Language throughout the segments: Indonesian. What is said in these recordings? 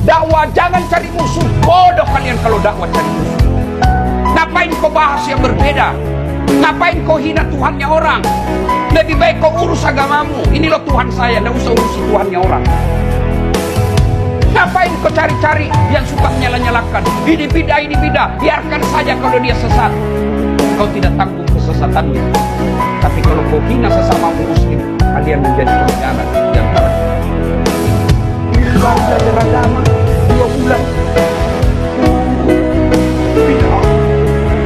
Dakwah jangan cari musuh. Bodoh kalian kalau dakwah cari musuh. Ngapain kau bahas yang berbeda? Ngapain kau hina Tuhannya orang? Lebih baik kau urus agamamu. Ini loh Tuhan saya, tidak usah urusi Tuhannya orang. Ngapain kau cari-cari yang suka menyala-nyalakan? Ini bidah. Biarkan saja kalau dia sesat. Kau tidak tanggung kesesatannya. Tapi kalau kau hina sesama muslim, kalian menjadi pengkhianat di antara kita. Baru belajar agama 2 bulan. Bidah.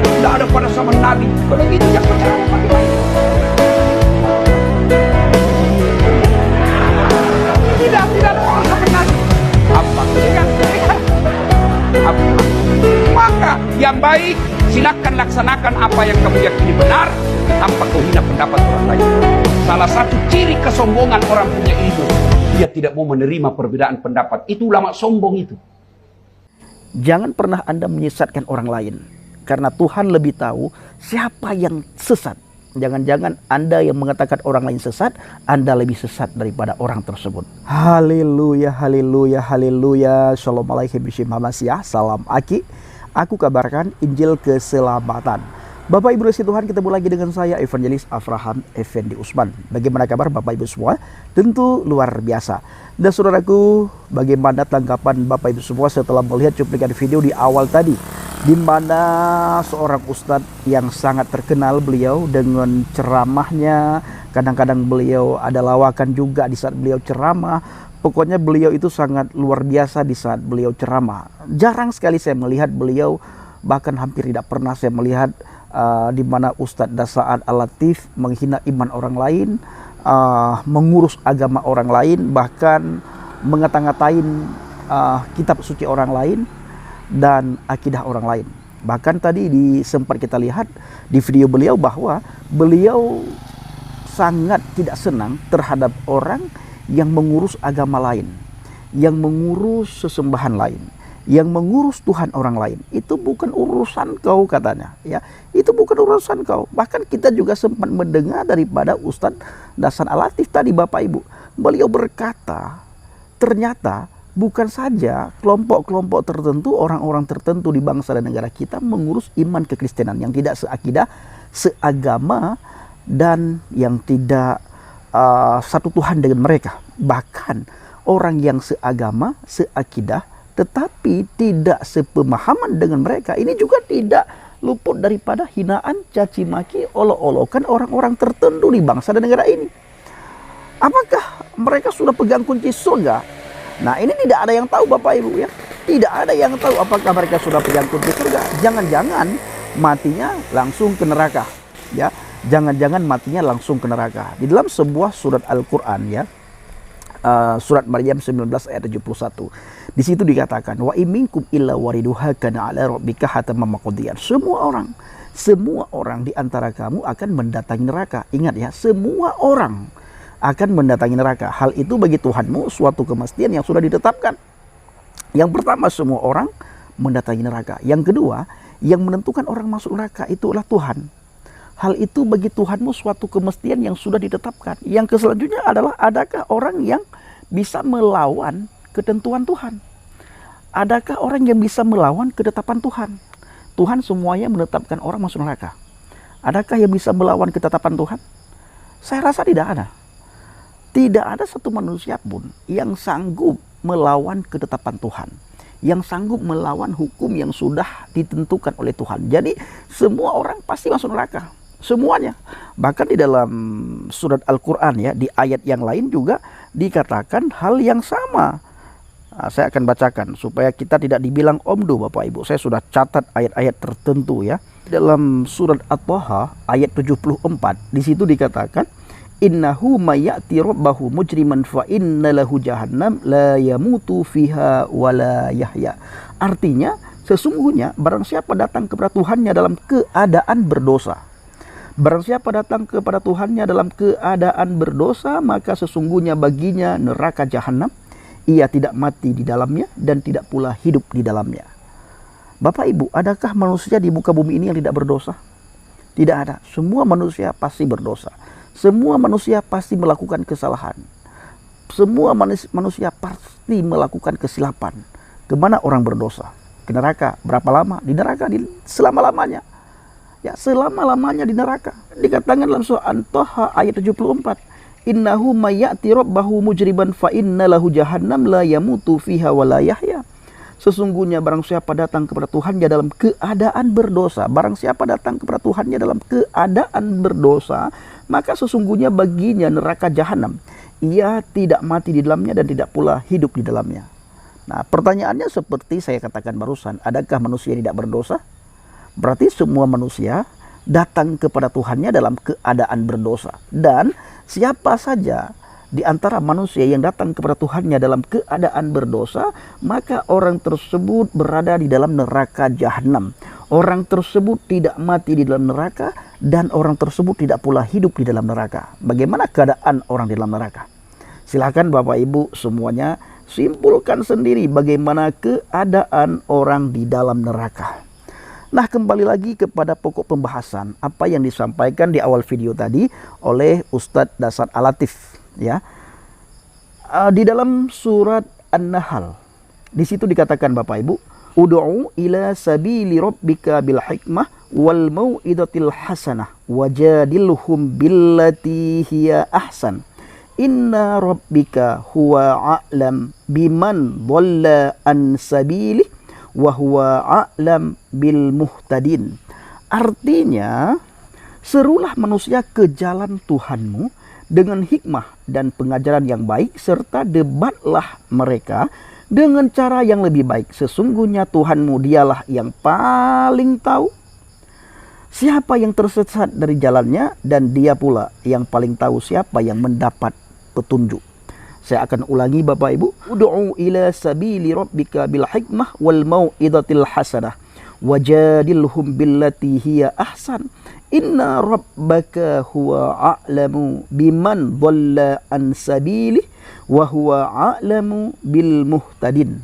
Tidak ada pada zaman Nabi. Kalau gitu jangan percaya pakai lain. Tidak ada orang zaman Nabi. Apa? Maka yang baik silakan laksanakan apa yang kamu yakini benar tanpa kau hina pendapat orang lain. Salah satu ciri kesombongan orang punya ilmu, dia tidak mau menerima perbedaan pendapat. Itu ulama sombong itu. Jangan pernah Anda menyesatkan orang lain, karena Tuhan lebih tahu siapa yang sesat. Jangan-jangan Anda yang mengatakan orang lain sesat, Anda lebih sesat daripada orang tersebut. Haleluya, haleluya, haleluya. Shalom alaikum bismillahirrahmanirrahim. Salam Aki. Aku kabarkan Injil keselamatan. Bapak Ibu Resi Tuhan, ketemu lagi dengan saya Evangelis Afraham Effendi Usman. Bagaimana kabar Bapak Ibu semua? Tentu luar biasa. Dan saudaraku, bagaimana tanggapan Bapak Ibu semua setelah melihat cuplikan video di awal tadi, di mana seorang ustadz yang sangat terkenal beliau dengan ceramahnya, kadang-kadang beliau ada lawakan juga di saat beliau ceramah. Pokoknya beliau itu sangat luar biasa di saat beliau ceramah. Jarang sekali saya melihat beliau, bahkan hampir tidak pernah saya melihat di mana Ustadz Dasaad Al-Latif menghina iman orang lain, mengurus agama orang lain, bahkan mengata-ngatain kitab suci orang lain dan akidah orang lain. Bahkan tadi sempat kita lihat di video beliau bahwa beliau sangat tidak senang terhadap orang yang mengurus agama lain, yang mengurus sesembahan lain, yang mengurus Tuhan orang lain. Itu bukan urusan kau, katanya, ya. Itu bukan urusan kau. Bahkan kita juga sempat mendengar daripada Ustadz Dasaad Al-Latif tadi, Bapak Ibu. Beliau berkata, ternyata bukan saja kelompok-kelompok tertentu, orang-orang tertentu di bangsa dan negara kita mengurus iman kekristenan yang tidak seakidah, seagama, dan yang tidak satu Tuhan dengan mereka. Bahkan orang yang seagama, seakidah, tetapi tidak sepemahaman dengan mereka, ini juga tidak luput daripada hinaan, caci maki, olok-olokan orang-orang tertentu di bangsa dan negara ini. Apakah mereka sudah pegang kunci surga? Nah, ini tidak ada yang tahu Bapak Ibu, ya. Tidak ada yang tahu apakah mereka sudah pegang kunci surga. Jangan-jangan matinya langsung ke neraka, ya. Jangan-jangan matinya langsung ke neraka. Di dalam sebuah surat Al-Quran, ya, surat Maryam 19 ayat 71. Di situ dikatakan, wa iminkum illa wariduha kana ala rabbika hataman maqdiyan. Semua orang di antara kamu akan mendatangi neraka. Ingat ya, semua orang akan mendatangi neraka. Hal itu bagi Tuhanmu suatu kemestian yang sudah ditetapkan. Yang pertama, semua orang mendatangi neraka. Yang kedua, yang menentukan orang masuk neraka itulah Tuhan. Hal itu bagi Tuhanmu suatu kemestian yang sudah ditetapkan. Yang selanjutnya adalah, adakah orang yang bisa melawan ketentuan Tuhan? Adakah orang yang bisa melawan ketetapan Tuhan? Tuhan semuanya menetapkan orang masuk neraka. Adakah yang bisa melawan ketetapan Tuhan? Saya rasa tidak ada. Tidak ada satu manusia pun yang sanggup melawan ketetapan Tuhan, yang sanggup melawan hukum yang sudah ditentukan oleh Tuhan. Jadi semua orang pasti masuk neraka. Semuanya. Bahkan di dalam surat Al-Quran, ya, di ayat yang lain juga dikatakan hal yang sama. Nah, saya akan bacakan supaya kita tidak dibilang omdo, Bapak Ibu. Saya sudah catat ayat-ayat tertentu, ya. Dalam surat At-Taha ayat 74, di situ dikatakan, innahu mayyati rabbahu mujriman fa inna lahu jahannam la yamutu fiha wa la yahya. Artinya, sesungguhnya barang siapa datang kepada Tuhannya dalam keadaan berdosa, barang siapa datang kepada Tuhannya dalam keadaan berdosa, maka sesungguhnya baginya neraka jahanam. Ia tidak mati di dalamnya dan tidak pula hidup di dalamnya. Bapak Ibu, adakah manusia di muka bumi ini yang tidak berdosa? Tidak ada. Semua manusia pasti berdosa. Semua manusia pasti melakukan kesalahan. Semua manusia pasti melakukan kesilapan. Kemana orang berdosa? Ke neraka. Berapa lama? Di neraka, selama-lamanya. Ya, selama-lamanya di neraka. Dikatakan dalam surah An-Taha ayat 74. Innahu mayyati rabbahu mujriban fa inna lahu jahannam la yamutu fiha wa la yahya. Sesungguhnya barang siapa datang kepada Tuhannya dalam keadaan berdosa, barang siapa datang kepada Tuhannya dalam keadaan berdosa, maka sesungguhnya baginya neraka jahanam. Ia tidak mati di dalamnya dan tidak pula hidup di dalamnya. Nah, pertanyaannya seperti saya katakan barusan, adakah manusia yang tidak berdosa? Berarti semua manusia datang kepada Tuhannya dalam keadaan berdosa. Dan siapa saja di antara manusia yang datang kepada Tuhannya dalam keadaan berdosa, maka orang tersebut berada di dalam neraka jahanam. Orang tersebut tidak mati di dalam neraka dan orang tersebut tidak pula hidup di dalam neraka. Bagaimana keadaan orang di dalam neraka? Silakan Bapak Ibu semuanya simpulkan sendiri bagaimana keadaan orang di dalam neraka. Nah, kembali lagi kepada pokok pembahasan apa yang disampaikan di awal video tadi oleh Ustadz Dasar Al-Latif, ya. Di dalam surat An-Nahl, di situ dikatakan Bapak Ibu, ud'u ila sabili rabbika bil hikmah wal mau'izatil hasanah wajadilhum billati hiya ahsan. Inna rabbika huwa a'lam biman dhalla an sabilih wa huwa a'lam bil muhtadin. Artinya, serulah manusia ke jalan Tuhanmu dengan hikmah dan pengajaran yang baik, serta debatlah mereka dengan cara yang lebih baik. Sesungguhnya Tuhanmu dialah yang paling tahu siapa yang tersesat dari jalannya, dan dia pula yang paling tahu siapa yang mendapat petunjuk. Saya akan ulangi Bapak Ibu. Ud'u ila sabili rabbika bil hikmah wal mau'izatil hasanah wajadilhum billati hiya ahsan. Inna rabbaka huwa a'lamu biman dhalla an sabilih wa huwa a'lamu bil muhtadin.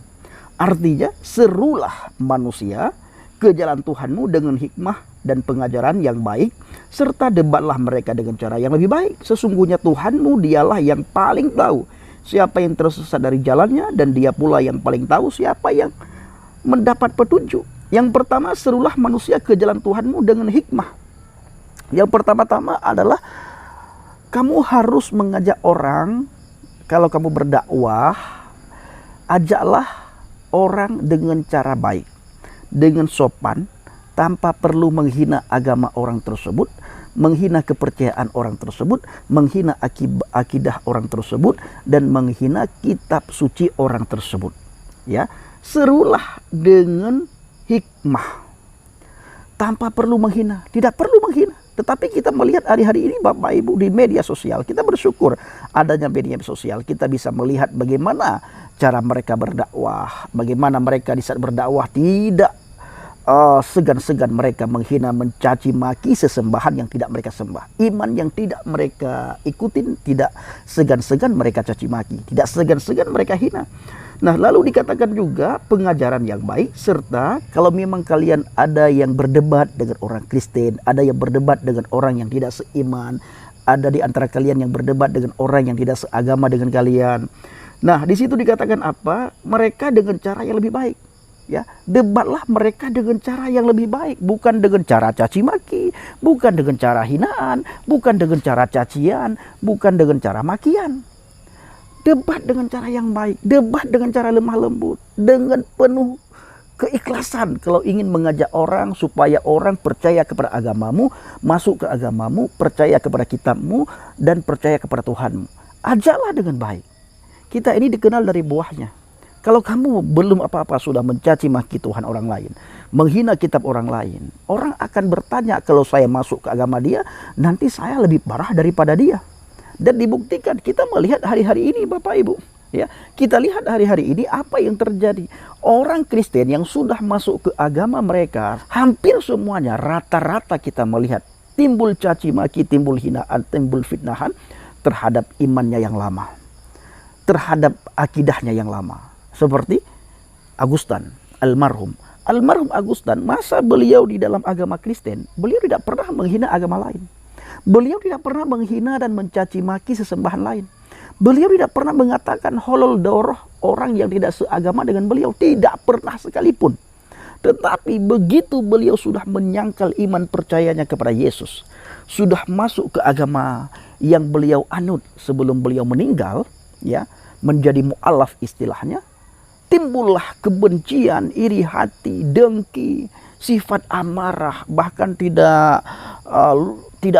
Artinya, serulah manusia ke jalan Tuhanmu dengan hikmah dan pengajaran yang baik, serta debatlah mereka dengan cara yang lebih baik. Sesungguhnya Tuhanmu dialah yang paling tahu siapa yang tersesat dari jalannya, dan dia pula yang paling tahu siapa yang mendapat petunjuk. Yang pertama, serulah manusia ke jalan Tuhanmu dengan hikmah. Yang pertama-tama adalah kamu harus mengajak orang. Kalau kamu berdakwah, ajaklah orang dengan cara baik, dengan sopan, tanpa perlu menghina agama orang tersebut, menghina kepercayaan orang tersebut, menghina akidah orang tersebut, dan menghina kitab suci orang tersebut. Ya, serulah dengan hikmah, tanpa perlu menghina, tidak perlu menghina. Tetapi kita melihat hari-hari ini Bapak Ibu di media sosial, kita bersyukur adanya media sosial. Kita bisa melihat bagaimana cara mereka berdakwah, bagaimana mereka di saat berdakwah tidak segan-segan mereka menghina, mencaci maki sesembahan yang tidak mereka sembah, iman yang tidak mereka ikutin, tidak segan-segan mereka caci maki, tidak segan-segan mereka hina. Nah, lalu dikatakan juga pengajaran yang baik, serta kalau memang kalian ada yang berdebat dengan orang Kristen, ada yang berdebat dengan orang yang tidak seiman, ada di antara kalian yang berdebat dengan orang yang tidak seagama dengan kalian. Nah, di situ dikatakan apa? Mereka dengan cara yang lebih baik. Ya, debatlah mereka dengan cara yang lebih baik, bukan dengan cara caci maki, bukan dengan cara hinaan, bukan dengan cara cacian, bukan dengan cara makian. Debat dengan cara yang baik, debat dengan cara lemah lembut, dengan penuh keikhlasan. Kalau ingin mengajak orang supaya orang percaya kepada agamamu, masuk ke agamamu, percaya kepada kitabmu, dan percaya kepada Tuhanmu, ajaklah dengan baik. Kita ini dikenal dari buahnya. Kalau kamu belum apa-apa sudah mencaci maki Tuhan orang lain, menghina kitab orang lain, orang akan bertanya, kalau saya masuk ke agama dia, nanti saya lebih parah daripada dia. Dan dibuktikan, kita melihat hari-hari ini Bapak Ibu, ya, kita lihat hari-hari ini apa yang terjadi. Orang Kristen yang sudah masuk ke agama mereka, hampir semuanya, rata-rata kita melihat timbul caci maki, timbul hinaan, timbul fitnahan terhadap imannya yang lama, terhadap akidahnya yang lama. Seperti Augustan, almarhum Augustan, masa beliau di dalam agama Kristen, beliau tidak pernah menghina agama lain. Beliau tidak pernah menghina dan mencaci maki sesembahan lain. Beliau tidak pernah mengatakan holol doroh orang yang tidak seagama dengan beliau. Tidak pernah sekalipun. Tetapi begitu beliau sudah menyangkal iman percayanya kepada Yesus, sudah masuk ke agama yang beliau anut sebelum beliau meninggal, ya, menjadi mu'alaf istilahnya, timbullah kebencian, iri hati, dengki, sifat amarah, bahkan tidak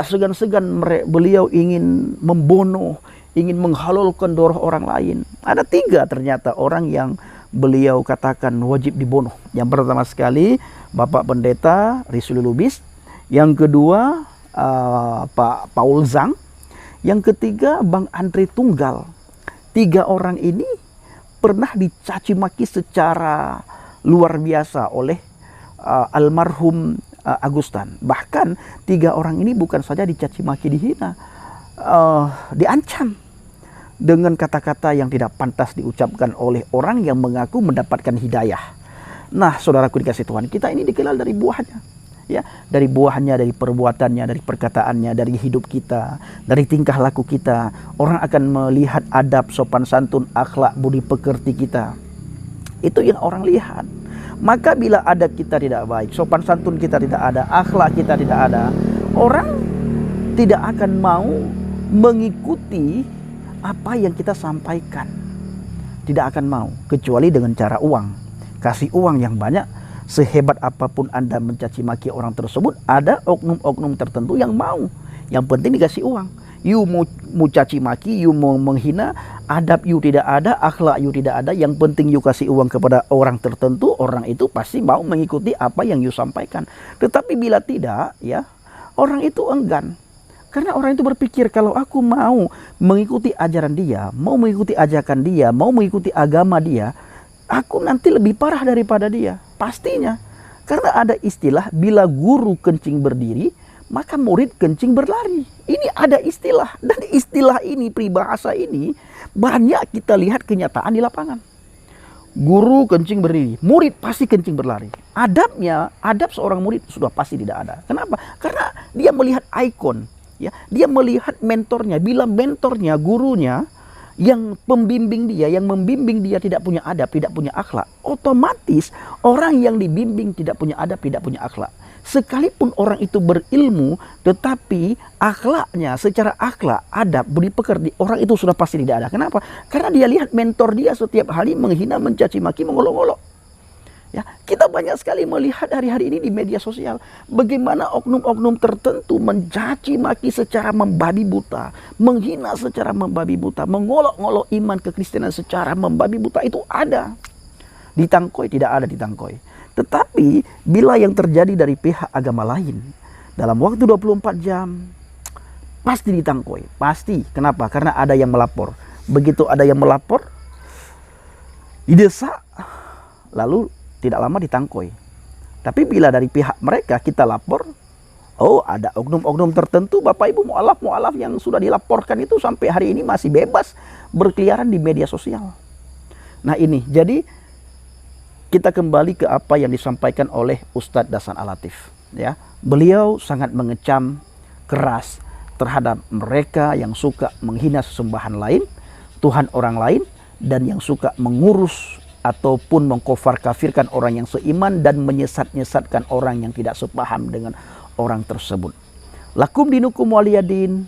segan-segan beliau ingin membunuh, ingin menghalalkan darah orang lain. Ada 3 ternyata orang yang beliau katakan wajib dibunuh. Yang pertama sekali Bapak Pendeta Risuli Lubis, yang kedua Pak Paul Zhang, yang ketiga Bang Andre Tunggal. 3 orang ini pernah dicaci maki secara luar biasa oleh almarhum Agustan. Bahkan 3 orang ini bukan saja dicaci maki, dihina, diancam dengan kata-kata yang tidak pantas diucapkan oleh orang yang mengaku mendapatkan hidayah. Nah, saudaraku dikasih Tuhan, kita ini dikenal dari buahnya, ya, dari buahnya, dari perbuatannya, dari perkataannya, dari hidup kita, dari tingkah laku kita. Orang akan melihat adab, sopan santun, akhlak, budi pekerti kita. Itu yang orang lihat. Maka bila adab kita tidak baik, sopan santun kita tidak ada, akhlak kita tidak ada, orang tidak akan mau mengikuti apa yang kita sampaikan. Tidak akan mau, kecuali dengan cara uang. Kasih uang yang banyak, sehebat apapun Anda mencaci maki orang tersebut, ada oknum-oknum tertentu yang mau. Yang penting dikasih uang. You mau caci maki, you mau menghina, adab you tidak ada, akhlak you tidak ada, yang penting you kasih uang kepada orang tertentu, orang itu pasti mau mengikuti apa yang you sampaikan. Tetapi bila tidak, ya, orang itu enggan. Karena orang itu berpikir, kalau aku mau mengikuti ajaran dia, mau mengikuti ajakan dia, mau mengikuti agama dia, aku nanti lebih parah daripada dia. Pastinya. Karena ada istilah, bila guru kencing berdiri, maka murid kencing berlari. Ini ada istilah. Dan istilah ini, peribahasa ini, banyak kita lihat kenyataan di lapangan. Guru kencing berdiri, murid pasti kencing berlari. Adab seorang murid sudah pasti tidak ada. Kenapa? Karena dia melihat ikon. Ya, dia melihat mentornya. Bila mentornya, gurunya, yang pembimbing dia, yang membimbing dia tidak punya adab, tidak punya akhlak, otomatis orang yang dibimbing tidak punya adab, tidak punya akhlak. Sekalipun orang itu berilmu, tetapi akhlaknya, secara akhlak, adab, budi pekerti, orang itu sudah pasti tidak ada. Kenapa? Karena dia lihat mentor dia setiap hari menghina, mencaci maki, mengolok-olok. Ya, kita banyak sekali melihat hari-hari ini di media sosial bagaimana oknum-oknum tertentu mencaci maki secara membabi buta, menghina secara membabi buta, mengolok-olok iman kekristenan secara membabi buta. Itu ada. Ditangkoi tidak ada ditangkoi. Tetapi bila yang terjadi dari pihak agama lain, dalam waktu 24 jam pasti ditangkoi, pasti. Kenapa? Karena ada yang melapor. Begitu ada yang melapor, didesak, lalu tidak lama ditangkoi. Tapi bila dari pihak mereka kita lapor, oh ada oknum-oknum tertentu, Bapak Ibu, mu'alaf yang sudah dilaporkan itu sampai hari ini masih bebas berkeliaran di media sosial. Nah ini, jadi kita kembali ke apa yang disampaikan oleh Ustadz Dasan Al-Latif. Ya, beliau sangat mengecam keras terhadap mereka yang suka menghina sesembahan lain, Tuhan orang lain, dan yang suka mengurus ataupun mengkafir-kafirkan orang yang seiman dan menyesat-nyesatkan orang yang tidak sepaham dengan orang tersebut. Lakum dinukum waliyadin,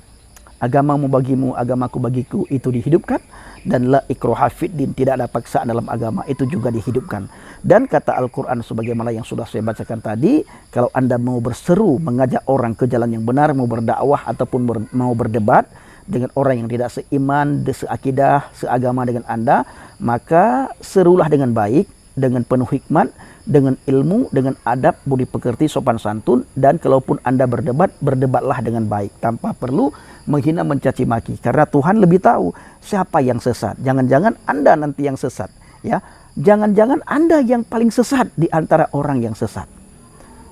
agamamu bagimu, agamaku bagiku, itu dihidupkan. Dan la ikraha fiddin, tidak ada paksaan dalam agama, itu juga dihidupkan. Dan kata Al-Quran sebagaimana yang sudah saya bacakan tadi, kalau Anda mau berseru, mengajak orang ke jalan yang benar, mau berdakwah ataupun mau berdebat dengan orang yang tidak seiman, seakidah, seagama dengan Anda, maka serulah dengan baik, dengan penuh hikmat, dengan ilmu, dengan adab, budi pekerti, sopan santun. Dan kalaupun Anda berdebat, berdebatlah dengan baik, tanpa perlu menghina, mencaci maki. Karena Tuhan lebih tahu siapa yang sesat. Jangan-jangan Anda nanti yang sesat, ya. Jangan-jangan Anda yang paling sesat di antara orang yang sesat.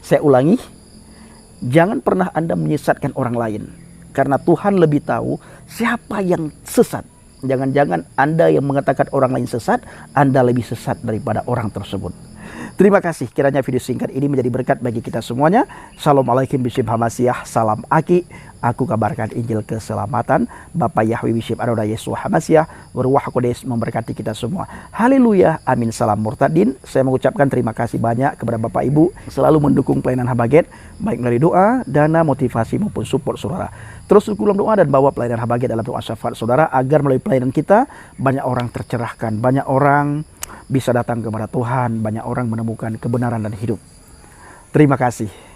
Saya ulangi, jangan pernah Anda menyesatkan orang lain. Karena Tuhan lebih tahu siapa yang sesat. Jangan-jangan Anda yang mengatakan orang lain sesat, Anda lebih sesat daripada orang tersebut. Terima kasih, kiranya video singkat ini menjadi berkat bagi kita semuanya. Assalamualaikum Bishop Hamasiah, salam Aki. Aku kabarkan Injil keselamatan. Bapak Yahweh Bishop Adoda Yesus Hamasiah, Berwah Kodes memberkati kita semua. Haleluya, amin, salam murtadin. Saya mengucapkan terima kasih banyak kepada Bapak Ibu selalu mendukung pelayanan Habaget, baik melalui doa, dana, motivasi maupun support saudara. Terus dukung dalam doa dan bawa pelayanan Habaget dalam doa syafaat saudara, agar melalui pelayanan kita banyak orang tercerahkan, banyak orang bisa datang kepada Tuhan, banyak orang menemukan kebenaran dan hidup. Terima kasih.